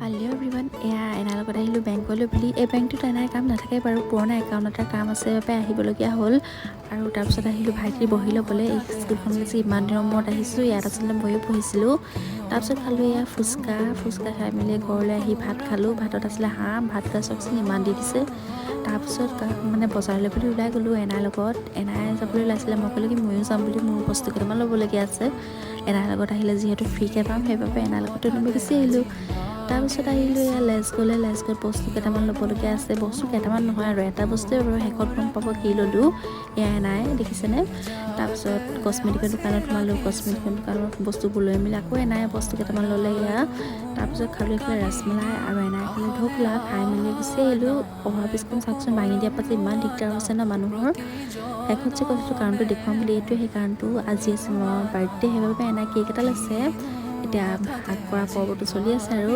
Hello' everyone, এয়া another লগত আহিলোঁ বেংকলৈ বুলি। এই বেংকটোত এনাৰ কাম নাথাকে বাৰু, পুৰণা একাউণ্ট এটাৰ কাম আছে বাবে আহিবলগীয়া হ'ল। আৰু তাৰপিছত আহিলোঁ ভাইটিৰ বহি ল'বলৈ। এই স্কুলখনলৈ যে ইমান দিনৰ মূৰত আহিছোঁ, ইয়াত আচলতে ময়ো পঢ়িছিলোঁ। তাৰপিছত খালোঁ এয়া ফুচকা খাই মেলি ঘৰলৈ আহি ভাত খালোঁ। ভাতত আছিলে হাঁহ, ভাত খোৱা চাওকচোন ইমান দি দিছে। তাৰপিছত মানে বজাৰলৈ বুলি ওলাই গ'লোঁ এনাৰ লগত। এনাই যাবলৈ ওলাইছিলে, মই ক'লোঁ কি ময়ো যাম বুলি, মোৰ বস্তু কেইটামান ল'বলগীয়া আছে। এনাৰ লগত আহিলে যিহেতু ফ্ৰীকৈ পাম, সেইবাবে এনাৰ লগতে নামি গুচি আহিলোঁ। তাৰপিছত আহিলোঁ এয়া লেছগ'ত বস্তু কেইটামান ল'বলগীয়া আছে। বস্তু কেইটামান নহয় আৰু এটা বস্তুৱে বাৰু, শেষত গম পাব কি ল'লোঁ। এয়া এনাই দেখিছেনে। তাৰপিছত কচমেটিকৰ দোকানত সোমালোঁ, কচমেটিকৰ দোকানত বস্তুবোৰ লৈ মেলি আকৌ এনাই বস্তু কেইটামান ল'লে এয়া। তাৰপিছত খালোঁ এইফালে ৰসমলাই আৰু এনাই খালোঁ ঢকলা। খাই মেলি গুচি আহিলোঁ। অভাৰব্ৰিজখন চাওকচোন ভাঙি দিয়াৰ পাছত ইমান দিগদাৰ হৈছে ন মানুহৰ। শেষত যে কৈছিলোঁ কাৰণটো দেখুৱাম বুলি, এইটোৱে সেই কাৰণটো। আজি আছে মোৰ বাৰ্থডে, সেইবাবে এনাই কেক এটা লৈছে। এতিয়া ভাগ কৰা পৰ্বটো চলি আছে আৰু